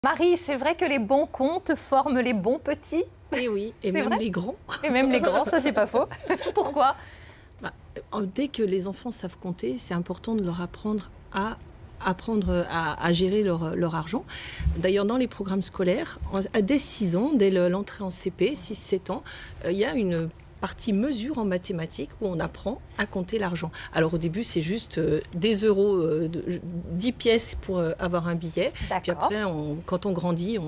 Marie, c'est vrai que les bons comptes forment les bons petits? Et oui, et même vrai les grands. Et même les grands, ça c'est pas faux. Pourquoi? Dès que les enfants savent compter, c'est important de leur apprendre à gérer leur argent. D'ailleurs, dans les programmes scolaires, dès 6 ans, dès l'entrée en CP, 6-7 ans, il y a une partie mesure en mathématiques où on apprend à compter l'argent. Alors au début, c'est juste des euros, 10 pièces pour avoir un billet. Puis après, quand on grandit,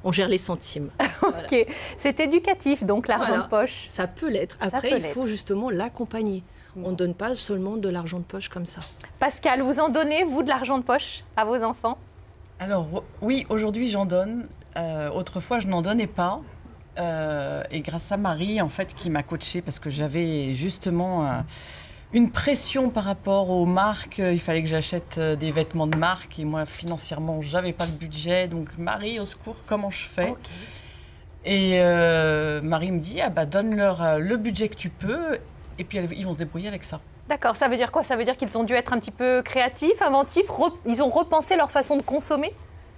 on gère les centimes. Voilà. Ok, c'est éducatif donc l'argent de poche. Ça peut l'être. Après, il faut justement l'accompagner. On ne donne pas seulement de l'argent de poche comme ça. Pascal, vous en donnez, vous, de l'argent de poche à vos enfants? Alors oui, aujourd'hui j'en donne. Autrefois, je n'en donnais pas. Et grâce à Marie, en fait, qui m'a coachée, parce que j'avais justement une pression par rapport aux marques. Il fallait que j'achète des vêtements de marque. Et moi, financièrement, je n'avais pas le budget. Donc, Marie, au secours, comment je fais? Et Marie me dit, donne-leur le budget que tu peux. Et puis, ils vont se débrouiller avec ça. D'accord, ça veut dire quoi? Ça veut dire qu'ils ont dû être un petit peu créatifs, inventifs, ils ont repensé leur façon de consommer?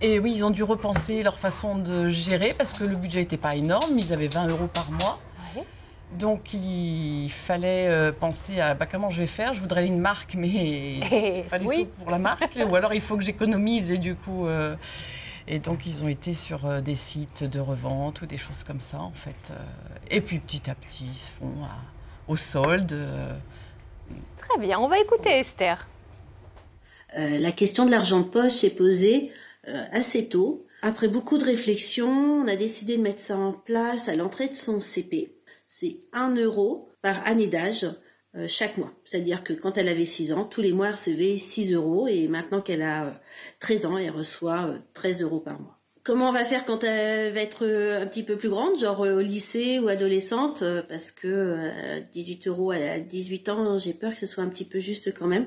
Et oui, ils ont dû repenser leur façon de gérer parce que le budget n'était pas énorme. Ils avaient 20 € par mois. Oui. Donc, il fallait penser à comment je vais faire. Je voudrais une marque, mais pas les sous pour la marque. Ou alors, il faut que j'économise. Et du coup, et donc, ils ont été sur des sites de revente ou des choses comme ça, en fait. Et puis, petit à petit, ils se font au solde. Très bien. On va écouter Esther. La question de l'argent de poche s'est posée assez tôt. Après beaucoup de réflexions, on a décidé de mettre ça en place à l'entrée de son CP. C'est 1 € par année d'âge chaque mois. C'est-à-dire que quand elle avait 6 ans, tous les mois elle recevait 6 € et maintenant qu'elle a 13 ans, elle reçoit 13 € par mois. Comment on va faire quand elle va être un petit peu plus grande, genre au lycée ou adolescente, parce que 18 € à 18 ans, j'ai peur que ce soit un petit peu juste quand même.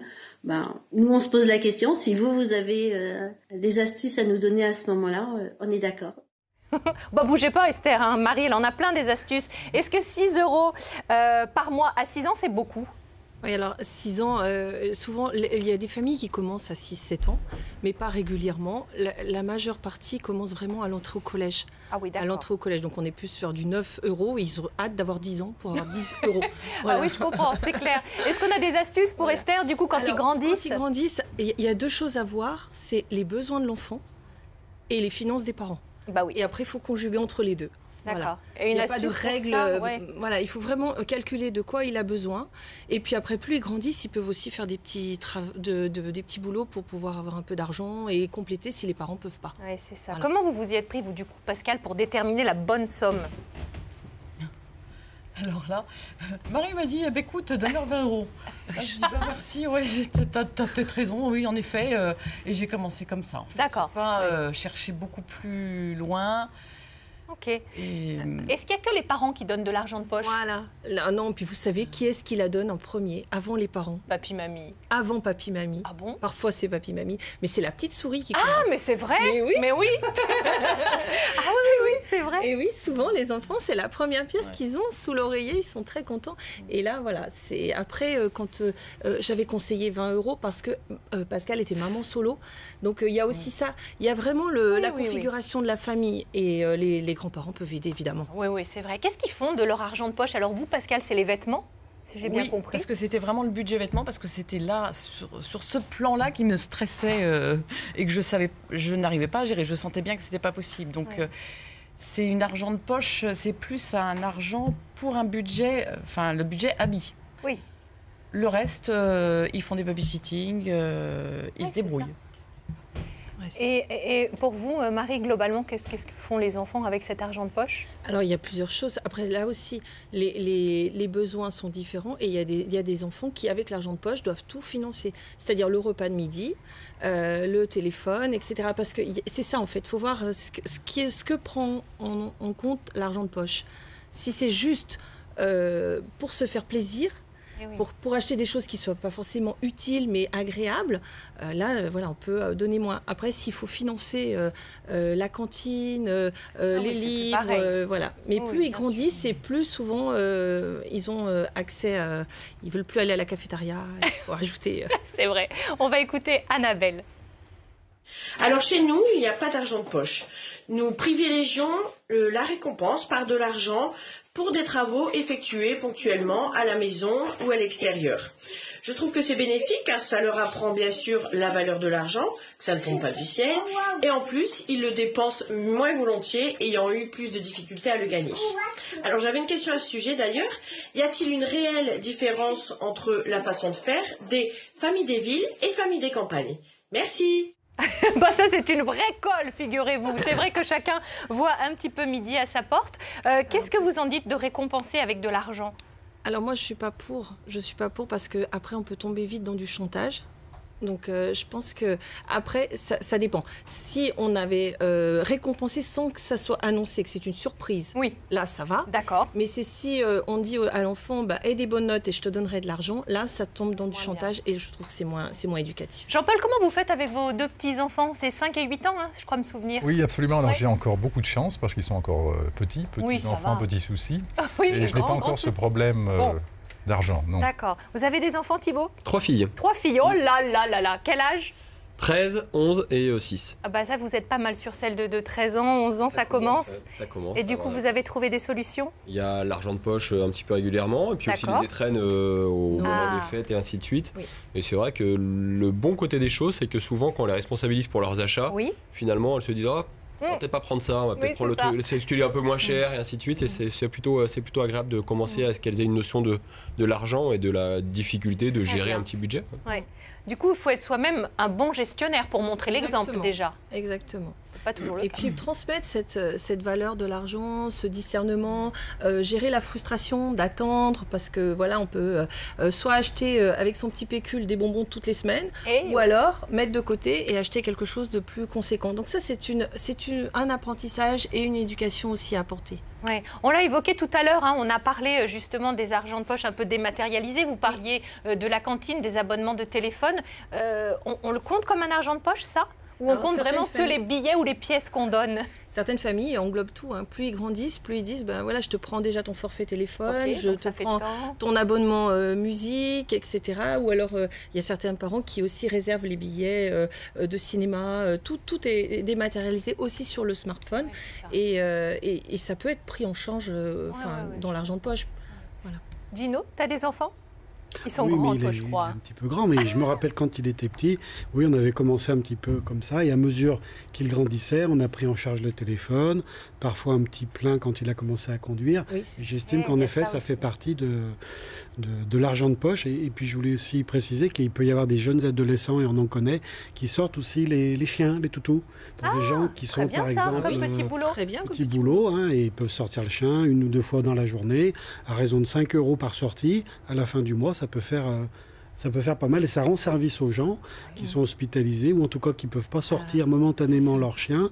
Nous, on se pose la question. Si vous avez des astuces à nous donner à ce moment-là, on est d'accord. Bougez pas, Esther. Hein. Marie, elle en a plein des astuces. Est-ce que 6 € par mois à 6 ans, c'est beaucoup? Oui, alors 6 ans, souvent, il y a des familles qui commencent à 6-7 ans, mais pas régulièrement. La majeure partie commence vraiment à l'entrée au collège. Ah oui, d'accord. À l'entrée au collège, donc on est plus sur du 9 €. Ils ont hâte d'avoir 10 ans pour avoir 10 €. Voilà. Ah oui, je comprends, c'est clair. Est-ce qu'on a des astuces pour Esther, du coup, quand ils grandissent? Quand ils grandissent, il y a 2 choses à voir, c'est les besoins de l'enfant et les finances des parents. Bah oui. Et après, il faut conjuguer entre les deux. D'accord. Voilà. Et une il n'y a pas de règle. Voilà, il faut vraiment calculer de quoi il a besoin. Et puis après, plus ils grandissent, ils peuvent aussi faire des petits boulots pour pouvoir avoir un peu d'argent et compléter si les parents ne peuvent pas. Oui, c'est ça. Voilà. Comment vous vous y êtes pris, vous, du coup, Pascal, pour déterminer la bonne somme? Alors là, Marie m'a dit, écoute, donne-leur 20 €. Je dis, merci, ouais, t'as peut-être raison, oui, en effet. Et j'ai commencé comme ça, en fait. D'accord. J'ai pas cherché beaucoup plus loin. Ok. Est-ce qu'il n'y a que les parents qui donnent de l'argent de poche? Voilà. Là, non, puis vous savez qui est-ce qui la donne en premier, avant les parents? Papy, mamie. Avant papy, mamie. Ah bon? Parfois c'est papy, mamie, mais c'est la petite souris qui commence. Ah, mais c'est vrai. Mais oui. Mais oui. Ah oui, c'est vrai. Et oui, souvent les enfants, c'est la première pièce qu'ils ont sous l'oreiller, ils sont très contents. Et là, voilà, c'est après quand j'avais conseillé 20 € parce que Pascal était maman solo, donc il y a aussi ça. Il y a vraiment la configuration de la famille et les grands-parents peuvent aider évidemment. Oui, c'est vrai. Qu'est-ce qu'ils font de leur argent de poche? Alors vous, Pascal, c'est les vêtements, si j'ai bien compris. Parce que c'était vraiment le budget vêtements, parce que c'était là, sur ce plan-là, qui me stressait et que je n'arrivais pas à gérer. Je sentais bien que c'était pas possible. Donc c'est une argent de poche, c'est plus un argent pour un budget, le budget habit. Oui. Le reste, ils font des babysitting, ils se débrouillent. Et pour vous, Marie, globalement, qu'est-ce que font les enfants avec cet argent de poche? Alors, il y a plusieurs choses. Après, là aussi, les besoins sont différents et il y a des enfants qui, avec l'argent de poche, doivent tout financer. C'est-à-dire le repas de midi, le téléphone, etc. Parce que c'est ça, en fait. Il faut voir ce que prend en compte l'argent de poche. Si c'est juste pour se faire plaisir, pour acheter des choses qui ne soient pas forcément utiles mais agréables, voilà, on peut donner moins. Après, s'il faut financer la cantine, les livres, voilà. Mais plus ils grandissent et plus souvent ils ont accès à... Ils ne veulent plus aller à la cafétéria, il faut rajouter... C'est vrai. On va écouter Annabelle. Alors chez nous, il n'y a pas d'argent de poche. Nous privilégions la récompense par de l'argent pour des travaux effectués ponctuellement à la maison ou à l'extérieur. Je trouve que c'est bénéfique car ça leur apprend bien sûr la valeur de l'argent, que ça ne tombe pas du ciel, et en plus ils le dépensent moins volontiers ayant eu plus de difficultés à le gagner. Alors j'avais une question à ce sujet d'ailleurs. Y a-t-il une réelle différence entre la façon de faire des familles des villes et familles des campagnes? Merci. Bah ça c'est une vraie colle, figurez-vous. C'est vrai que chacun voit un petit peu midi à sa porte. Qu'est-ce que vous en dites de récompenser avec de l'argent? Alors moi, je suis pas pour. Je suis pas pour parce que après, on peut tomber vite dans du chantage. Donc, je pense que après, ça dépend. Si on avait récompensé sans que ça soit annoncé, que c'est une surprise, oui, là, ça va. D'accord. Mais c'est si on dit à l'enfant, bah, aie des bonnes notes et je te donnerai de l'argent, là, ça tombe dans du chantage et je trouve que c'est moins éducatif. Jean-Paul, comment vous faites avec vos deux petits-enfants? C'est 5 et 8 ans, hein, je crois me souvenir. Oui, absolument. Alors, ouais. J'ai encore beaucoup de chance parce qu'ils sont encore petits enfants, petits soucis. Oui, et je n'ai pas encore ce problème d'argent, non. D'accord. Vous avez des enfants, Thibaut? 3 filles. 3 filles, oh là là là là. Quel âge? 13, 11 et 6. Ah bah ça, vous êtes pas mal sur celle de 13 ans, 11 ans, ça commence. Ça commence. Et du coup, vous avez trouvé des solutions? Il y a l'argent de poche un petit peu régulièrement, et puis aussi les étrennes au moment des fêtes et ainsi de suite. Oui. Et c'est vrai que le bon côté des choses, c'est que souvent, quand on les responsabilise pour leurs achats, finalement, elles se disent on va peut-être pas prendre ça, on va peut-être prendre ce qui est un peu moins cher et ainsi de suite. Et c'est plutôt agréable de commencer à ce qu'elles aient une notion de l'argent et de la difficulté de gérer un petit budget. Ouais. Du coup, il faut être soi-même un bon gestionnaire pour montrer l'exemple déjà. Exactement. C'est pas toujours le cas. Et puis transmettre cette valeur de l'argent, ce discernement, gérer la frustration d'attendre parce que voilà, on peut soit acheter avec son petit pécule des bonbons toutes les semaines, ou alors mettre de côté et acheter quelque chose de plus conséquent. Donc ça, c'est un apprentissage et une éducation aussi à apporter. Ouais. On l'a évoqué tout à l'heure, hein, on a parlé justement des argents de poche un peu dématérialisés, vous parliez de la cantine, des abonnements de téléphone. On le compte comme un argent de poche, ça? Ou on compte vraiment que les billets ou les pièces qu'on donne? Certaines familles englobent tout. Hein. Plus ils grandissent, plus ils disent ben voilà, je te prends déjà ton forfait téléphone, je te prends ton abonnement musique, etc. Ou alors il y a certains parents qui aussi réservent les billets de cinéma. Tout est dématérialisé aussi sur le smartphone. Et ça peut être pris en charge dans l'argent de poche. Voilà. Gino, tu as des enfants? Ils sont grands, toi, je crois. Il est un petit peu grand, mais je me rappelle quand il était petit, oui, on avait commencé un petit peu comme ça. Et à mesure qu'il grandissait, on a pris en charge le téléphone, parfois un petit plein quand il a commencé à conduire. Oui, j'estime qu'en effet, ça fait partie de l'argent de poche. Et puis, je voulais aussi préciser qu'il peut y avoir des jeunes adolescents, et on en connaît, qui sortent aussi les chiens, les toutous. Pour des gens qui sont, par exemple, comme petit boulot. Très bien, petit boulot, hein, et ils peuvent sortir le chien 1 ou 2 fois dans la journée, à raison de 5 € par sortie. À la fin du mois, ça peut faire pas mal et ça rend service aux gens qui sont hospitalisés ou en tout cas qui ne peuvent pas sortir momentanément leur chien.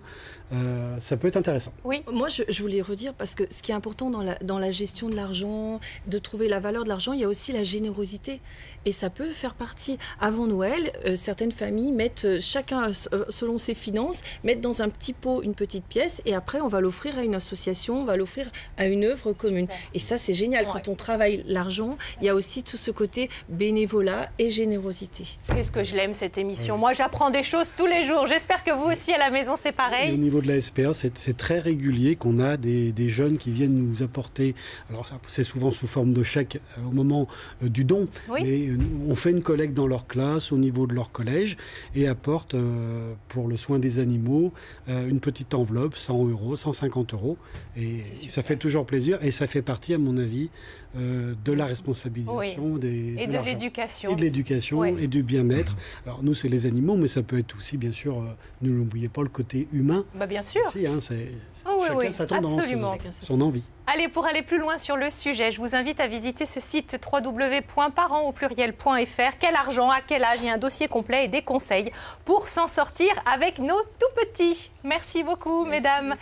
Ça peut être intéressant. Oui, moi je voulais redire parce que ce qui est important dans la gestion de l'argent, de trouver la valeur de l'argent, il y a aussi la générosité. Et ça peut faire partie, avant Noël, certaines familles mettent chacun selon ses finances, mettent dans un petit pot une petite pièce et après on va l'offrir à une association, on va l'offrir à une œuvre commune. Et ça c'est génial, quand on travaille l'argent, il y a aussi tout ce côté bénévolat et générosité. Qu'est-ce que je l'aime cette émission. Moi j'apprends des choses tous les jours, j'espère que vous aussi à la maison c'est pareil. Et au niveau de la SPA, c'est très régulier qu'on a des jeunes qui viennent nous apporter, alors c'est souvent sous forme de chèque au moment du don, mais on fait une collecte dans leur classe, au niveau de leur collège, et apporte pour le soin des animaux une petite enveloppe, 100 €, 150 €, et ça fait toujours plaisir, et ça fait partie, à mon avis, de la responsabilisation et de l'éducation. Et de l'éducation et du bien-être. Alors nous, c'est les animaux, mais ça peut être aussi, bien sûr, ne l'oubliez pas, le côté humain. Bah bien sûr. Aussi, hein, chacun sa tendance, son envie. Allez, pour aller plus loin sur le sujet, je vous invite à visiter ce site www.parents.fr. Quel argent, à quel âge? Il y a un dossier complet et des conseils pour s'en sortir avec nos tout petits. Merci beaucoup, mesdames.